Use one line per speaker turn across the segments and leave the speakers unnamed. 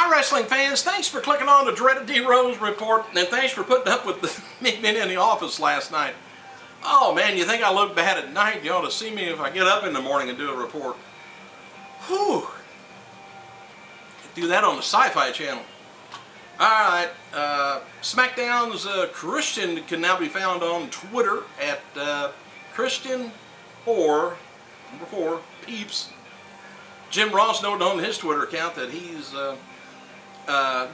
Hi, wrestling fans. Thanks for clicking on the Dreaded D Rose Report, and thanks for putting up with me being in the office last night. Oh, man, you think I look bad at night? You ought to see me if I get up in the morning and do a report. Whew. Do that on the Sci-Fi Channel. Alright, SmackDown's Christian can now be found on Twitter at Christian4, number 4, Peeps. Jim Ross noted on his Twitter account that he's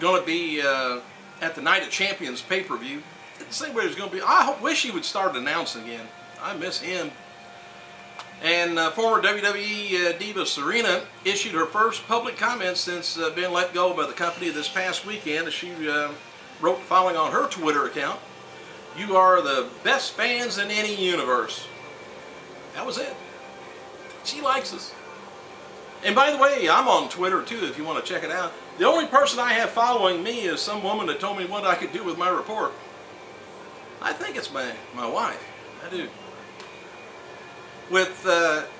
going to be at the Night of Champions pay-per-view. Didn't say where he's going to be. I wish he would start announcing again. I miss him. And former WWE diva Serena issued her first public comments since being let go by the company this past weekend. She wrote the following on her Twitter account: "You are the best fans in any universe." That was it. She likes us. And by the way, I'm on Twitter too if you want to check it out. The only person I have following me is some woman that told me what I could do with my report. I think it's my wife. I do. With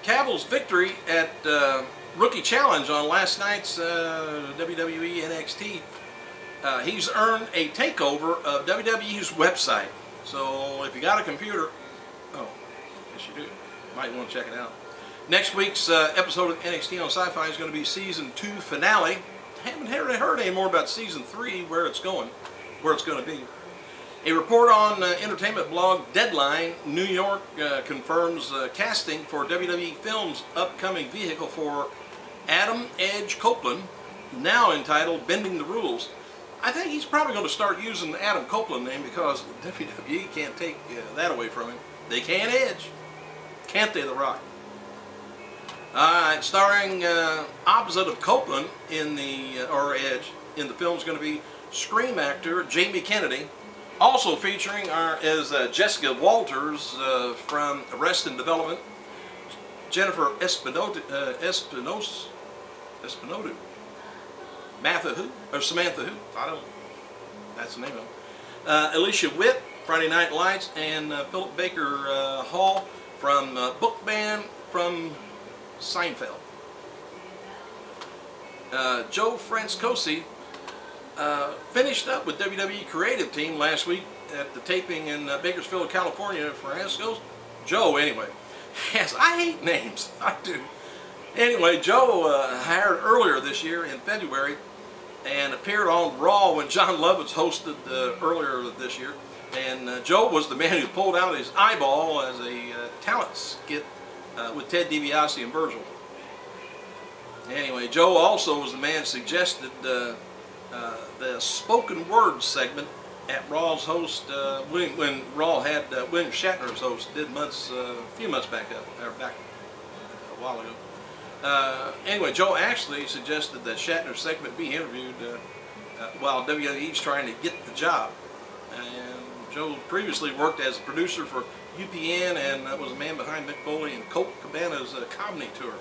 Cavill's victory at Rookie Challenge on last night's WWE NXT, he's earned a takeover of WWE's website. So if you got a computer, oh, yes you do, might want to check it out. Next week's episode of NXT on Sci-Fi is going to be Season 2 finale. Haven't heard any more about Season 3, where it's going to be. A report on entertainment blog Deadline, New York confirms casting for WWE Films' upcoming vehicle for Adam Edge Copeland, now entitled Bending the Rules. I think he's probably going to start using the Adam Copeland name because WWE can't take that away from him. They can't Edge. Can't they, The Rock? Alright, starring opposite of Copeland in the, or Edge, in the film is going to be Scream actor Jamie Kennedy. Also featuring is Jessica Walters from Arrested Development, Jennifer Espinosa, Samantha who? I don't know. That's the name of it. Alicia Witt, Friday Night Lights, and Philip Baker Hall from Bookman from Seinfeld. Joe Francescosi finished up with WWE Creative Team last week at the taping in Bakersfield, California for Joe, anyway. Yes, I hate names. I do. Anyway, Joe hired earlier this year in February and appeared on Raw when John Lovitz hosted earlier this year. And Joe was the man who pulled out his eyeball as a talent skit with Ted DiBiase and Virgil. Anyway, Joe also was the man who suggested the spoken word segment at Raw's host when Raw had William Shatner as host. Did a few months back a while ago. Anyway, Joe actually suggested that Shatner's segment be interviewed while WWE's trying to get the job. And Joe previously worked as a producer for UPN and was a man behind Mick Foley and Colt Cabana's comedy tour.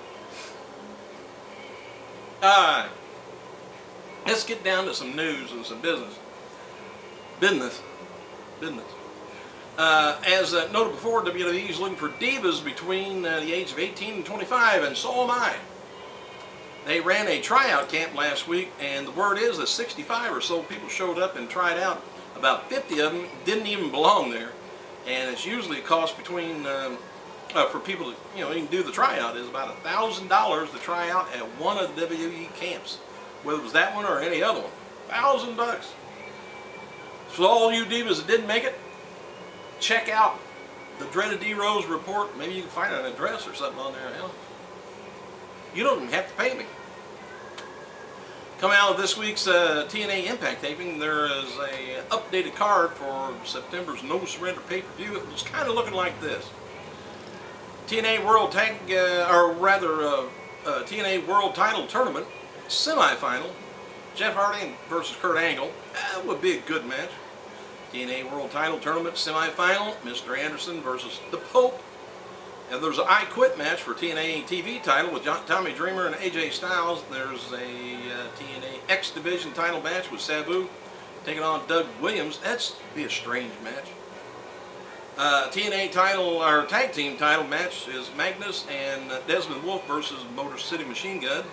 Let's get down to some news and some business. As noted before, WWE is looking for divas between the age of 18 and 25, and so am I. They ran a tryout camp last week, and the word is that 65 or so people showed up and tried out. About 50 of them didn't even belong there, and it's usually a cost between for people to even do the tryout is about $1,000 to try out at one of the WWE camps, whether it was that one or any other one. $1,000. So all you divas that didn't make it, check out the Dreaded D Rose Report. Maybe you can find an address or something on there. Hell, you don't even have to pay me. Coming out of this week's TNA Impact taping, there is a updated card for September's No Surrender pay-per-view. It was kind of looking like this: TNA World TNA World Title Tournament semifinal. Jeff Hardy versus Kurt Angle. That would be a good match. TNA World Title Tournament semifinal. Mr. Anderson versus the Pope. And there's an I Quit match for TNA TV title with Tommy Dreamer and AJ Styles. There's a TNA X Division title match with Sabu taking on Doug Williams. That's be a strange match. TNA title or tag team title match is Magnus and Desmond Wolfe versus Motor City Machine Gun.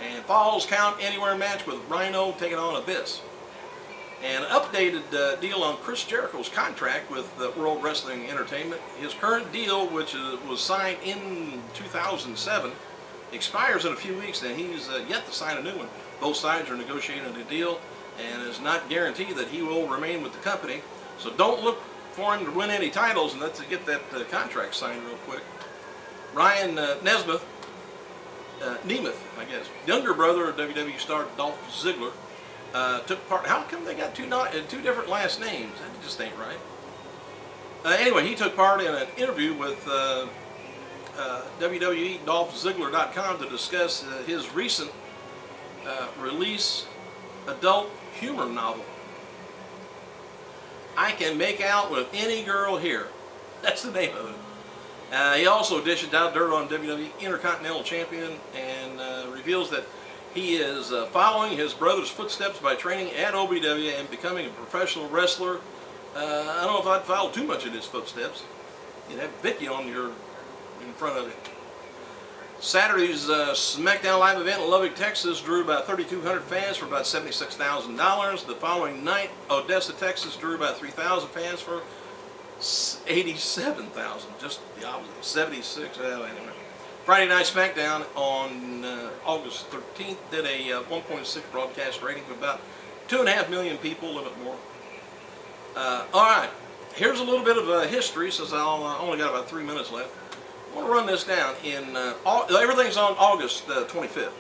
And Falls Count Anywhere match with Rhino taking on Abyss. And an updated deal on Chris Jericho's contract with World Wrestling Entertainment. His current deal, which was signed in 2007, expires in a few weeks, and he's yet to sign a new one. Both sides are negotiating a deal, and it's not guaranteed that he will remain with the company. So don't look for him to win any titles, and let's get that contract signed real quick. Ryan Nemeth, I guess, younger brother of WWE star Dolph Ziggler, took part. How come they got two different last names? That just ain't right. Anyway, he took part in an interview with WWE DolphZiggler.com to discuss his recent release adult humor novel. I Can Make Out with Any Girl Here. That's the name of it. He also dishes out dirt on WWE Intercontinental Champion and reveals that he is following his brother's footsteps by training at OVW and becoming a professional wrestler. I don't know if I'd follow too much in his footsteps. You'd have Vicky on in front of it. Saturday's SmackDown Live event in Lubbock, Texas drew about 3,200 fans for about $76,000. The following night, Odessa, Texas drew about 3,000 fans for $87,000. Just the opposite, 76. Anyway. Friday Night SmackDown on August 13th did a 1.6 broadcast rating of about 2.5 million people, a little bit more. All right, here's a little bit of history since I only got about 3 minutes left. I want to run this down. Everything's on August 25th.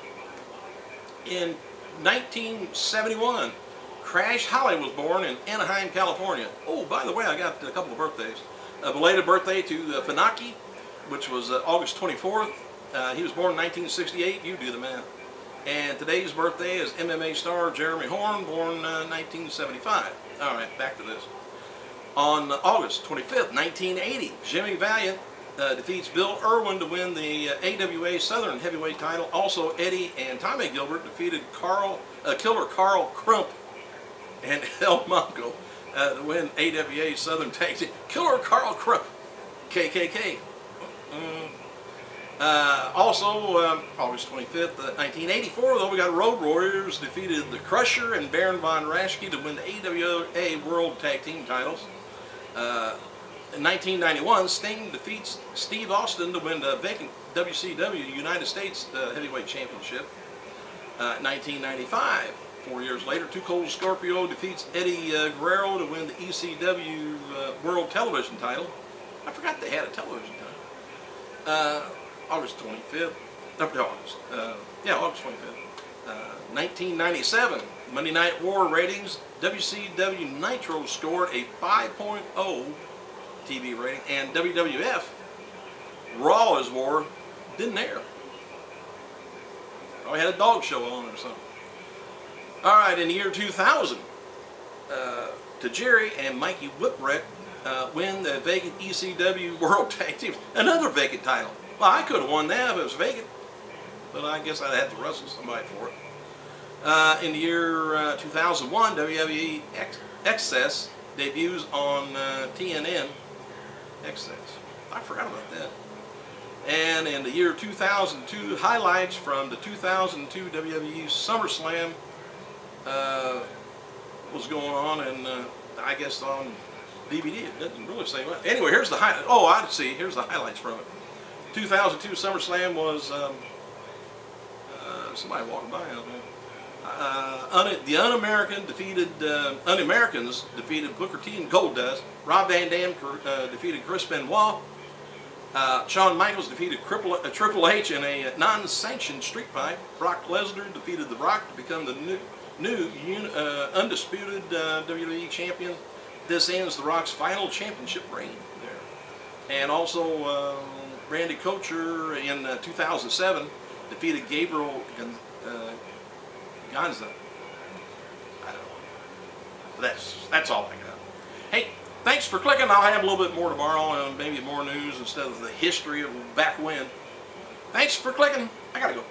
In 1971, Crash Holly was born in Anaheim, California. Oh, by the way, I got a couple of birthdays. A belated birthday to Funaki, which was August 24th. He was born in 1968. You do the math. And today's birthday is MMA star Jeremy Horn, born 1975. All right, back to this. On August 25th, 1980, Jimmy Valiant defeats Bill Irwin to win the AWA Southern Heavyweight title. Also, Eddie and Tommy Gilbert defeated Killer Carl Crump and El Mongo to win AWA Southern Tag Team. Killer Carl Crump, KKK. Also, August 25th, 1984, though, we got Road Warriors defeated the Crusher and Baron Von Raschke to win the AWA World Tag Team titles. In 1991, Sting defeats Steve Austin to win the vacant WCW United States Heavyweight Championship. 1995, 4 years later, Too Cold Scorpio defeats Eddie Guerrero to win the ECW World Television title. I forgot they had a television title. August 25th. August 25th. 1997, Monday Night War ratings. WCW Nitro scored a 5.0 TV rating, and WWF Raw is War didn't air. Oh, we had a dog show on or something. All right, in the year 2000, Tajiri and Mikey Whipwreck win the vacant ECW World Tag Team, another vacant title. Well, I could have won that if it was vacant, but I guess I'd have to wrestle somebody for it. In the year 2001, WWE Excess debuts on TNN. Excess. I forgot about that. And in the year 2002, highlights from the 2002 WWE SummerSlam was going on, and I guess on DVD. It doesn't really say what. Anyway, here's the highlight. Oh, I see. Here's the highlights from it. 2002 SummerSlam was somebody walking by out there. The Un-Americans defeated Booker T and Goldust. Rob Van Dam defeated Chris Benoit. Shawn Michaels defeated Triple H in a non-sanctioned street fight. Brock Lesnar defeated The Rock to become the new undisputed WWE champion. This ends The Rock's final championship reign there. And also, Randy Couture in 2007 defeated Gabriel Gonza. I don't know. That's all I got. Hey, thanks for clicking. I'll have a little bit more tomorrow and maybe more news instead of the history of back when. Thanks for clicking. I gotta go.